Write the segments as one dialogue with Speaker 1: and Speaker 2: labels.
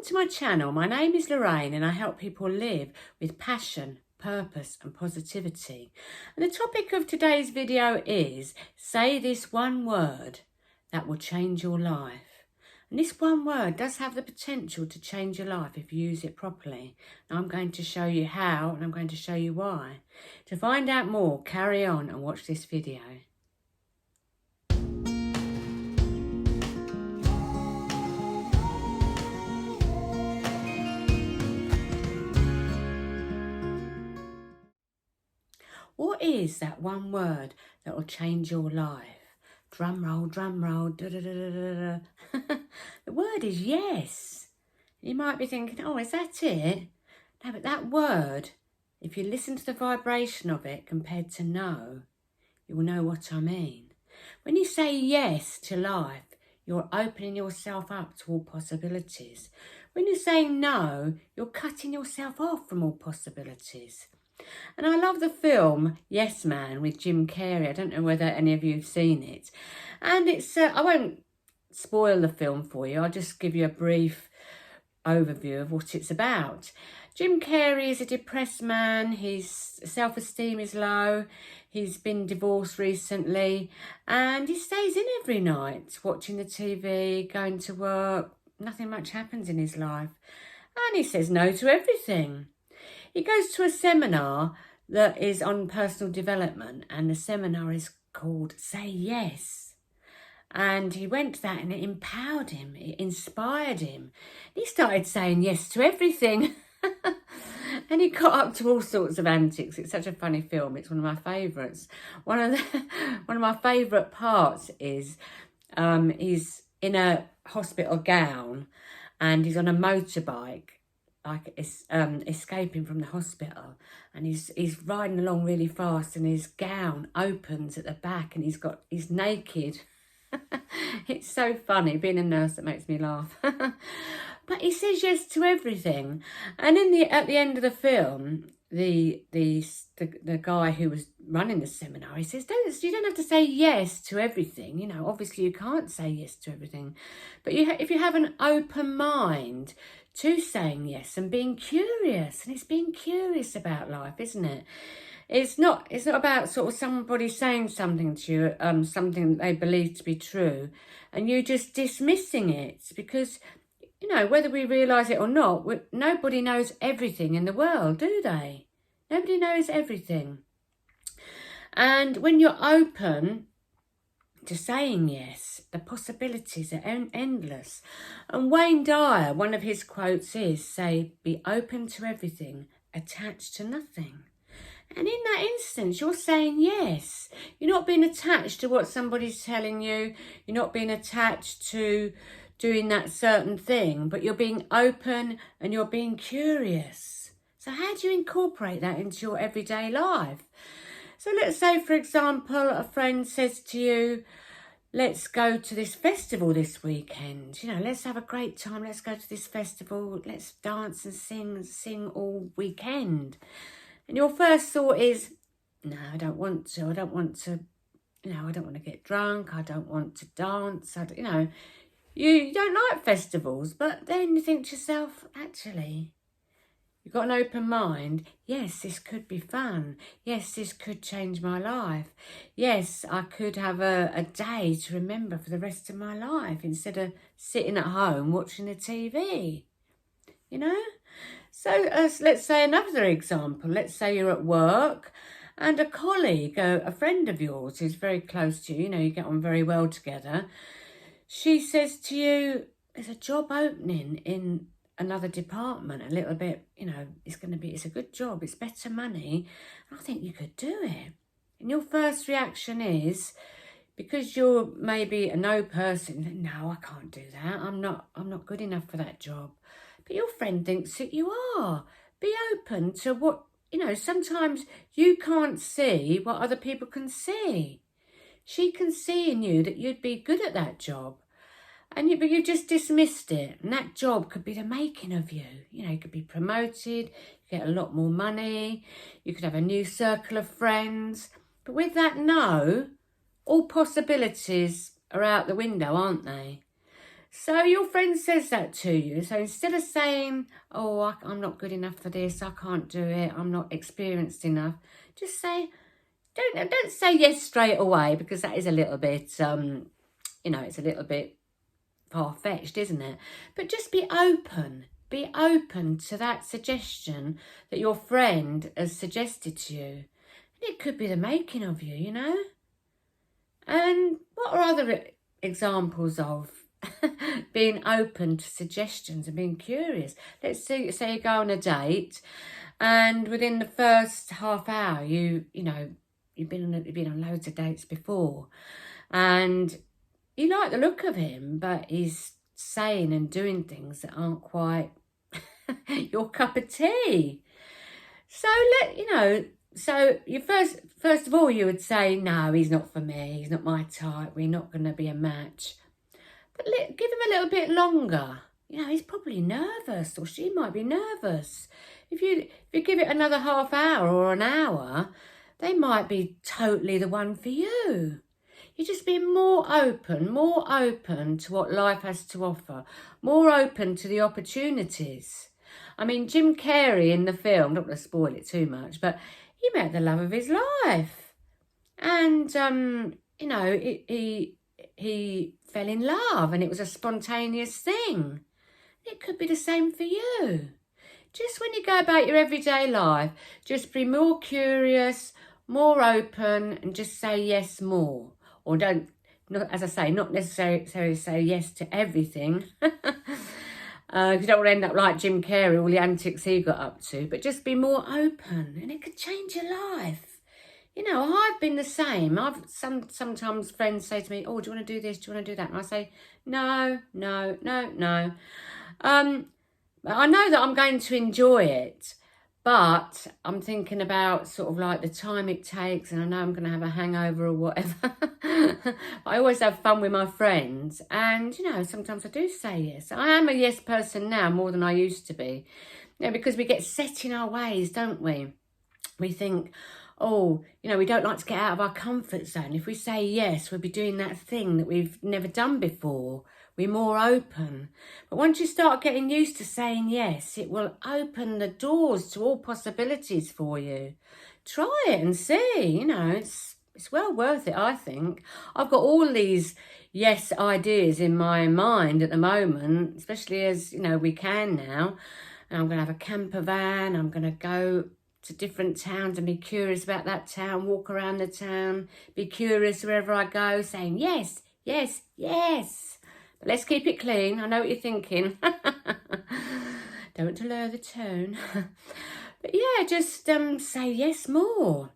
Speaker 1: Welcome to my channel. My name is Lorraine and I help people live with passion, purpose and positivity. And the topic of today's video is say this one word that will change your life. And this one word does have the potential to change your life if you use it properly. And I'm going to show you how and I'm going to show you why. To find out more, carry on and watch this video. What is that one word that will change your life? Drum roll, da da da da da da. The word is yes. You might be thinking, oh, is that it? No, but that word, if you listen to the vibration of it compared to no, you will know what I mean. When you say yes to life, you're opening yourself up to all possibilities. When you're saying no, you're cutting yourself off from all possibilities. And I love the film Yes Man with Jim Carrey. I don't know whether any of you have seen it. And it's, I won't spoil the film for you. I'll just give you a brief overview of what it's about. Jim Carrey is a depressed man. His self-esteem is low. He's been divorced recently. And he stays in every night, watching the TV, going to work. Nothing much happens in his life. And he says no to everything. He goes to a seminar that is on personal development, and the seminar is called Say Yes. And he went to that and it empowered him, it inspired him. He started saying yes to everything. And he got up to all sorts of antics. It's such a funny film. It's one of my favourites. One of my favourite parts is he's in a hospital gown and he's on a motorbike, like escaping from the hospital, and he's riding along really fast and his gown opens at the back and he's naked. It's so funny. Being a nurse, that makes me laugh. But he says yes to everything. And at the end of the film, the guy who was running the seminar, he says, you don't have to say yes to everything. You know, obviously you can't say yes to everything, but if you have an open mind to saying yes and being curious, and it's being curious about life, isn't it? It's not about sort of somebody saying something to you, something that they believe to be true, and you just dismissing it because, you know, whether we realise it or not, nobody knows everything in the world, do they? Nobody knows everything. And when you're open to saying yes, the possibilities are endless. And Wayne Dyer, one of his quotes is, say, be open to everything, attached to nothing. And in that instance, you're saying yes. You're not being attached to what somebody's telling you. You're not being attached to doing that certain thing, but you're being open and you're being curious. So how do you incorporate that into your everyday life? So let's say, for example, a friend says to you, let's go to this festival this weekend. You know, let's have a great time. Let's go to this festival. Let's dance and sing all weekend. And your first thought is, no, I don't want to. I don't want to, you know, I don't want to get drunk. I don't want to dance. You don't like festivals, but then you think to yourself, actually, you've got an open mind. Yes, this could be fun. Yes, this could change my life. Yes, I could have a day to remember for the rest of my life instead of sitting at home watching the TV, you know? So let's say another example. Let's say you're at work and a colleague, a friend of yours who's very close to you, you know, you get on very well together. She says to you, there's a job opening in another department, a little bit, you know, it's a good job, it's better money, I think you could do it. And your first reaction is, because you're maybe a no person, no, I can't do that, I'm not good enough for that job. But your friend thinks that you are. Be open to what, you know, sometimes you can't see what other people can see. She can see in you that you'd be good at that job. But you just dismissed it. And that job could be the making of you. You know, you could be promoted, you get a lot more money, you could have a new circle of friends. But with that no, all possibilities are out the window, aren't they? So your friend says that to you. So instead of saying, oh, I'm not good enough for this, I can't do it, I'm not experienced enough, just say, don't say yes straight away, because that is a little bit, you know, it's a little bit far-fetched, isn't it? But just be open. Be open to that suggestion that your friend has suggested to you. And it could be the making of you, you know? And what are other examples of being open to suggestions and being curious? Let's say you go on a date, and within the first half hour, you've been on loads of dates before, and you like the look of him, but he's saying and doing things that aren't quite your cup of tea. So so you first of all, you would say, no, he's not for me, he's not my type, we're not going to be a match. But give him a little bit longer. You know, he's probably nervous, or she might be nervous. If you give it another half hour or an hour, they might be totally the one for you. You just be more open to what life has to offer, more open to the opportunities. I mean, Jim Carrey in the film, I'm not going to spoil it too much, but he met the love of his life. And, you know, he fell in love, and it was a spontaneous thing. It could be the same for you. Just when you go about your everyday life, just be more curious, more open, and just say yes more. Or as I say, not necessarily say yes to everything. Because you don't want to end up like Jim Carrey, all the antics he got up to. But just be more open, and it could change your life. You know, I've been the same. Sometimes friends say to me, oh, do you want to do this? Do you want to do that? And I say, no. I know that I'm going to enjoy it, but I'm thinking about sort of like the time it takes, and I know I'm going to have a hangover or whatever. I always have fun with my friends, and, you know, sometimes I do say yes. I am a yes person now more than I used to be. You know, because we get set in our ways, don't we? We think, oh, you know, we don't like to get out of our comfort zone. If we say yes, we'll be doing that thing that we've never done before. We're more open. But once you start getting used to saying yes, it will open the doors to all possibilities for you. Try it and see, you know, it's well worth it, I think. I've got all these yes ideas in my mind at the moment, especially as, you know, we can now. And I'm going to have a camper van. I'm going to go to different towns and be curious about that town, walk around the town, be curious wherever I go, saying yes, yes, yes. But let's keep it clean. I know what you're thinking. Don't want to lower the tone. But yeah, just say yes more.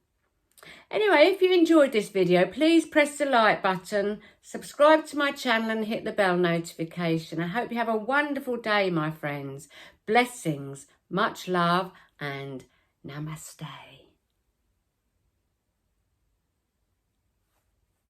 Speaker 1: Anyway, if you enjoyed this video, please press the like button, subscribe to my channel and hit the bell notification. I hope you have a wonderful day, my friends. Blessings, much love, and namaste.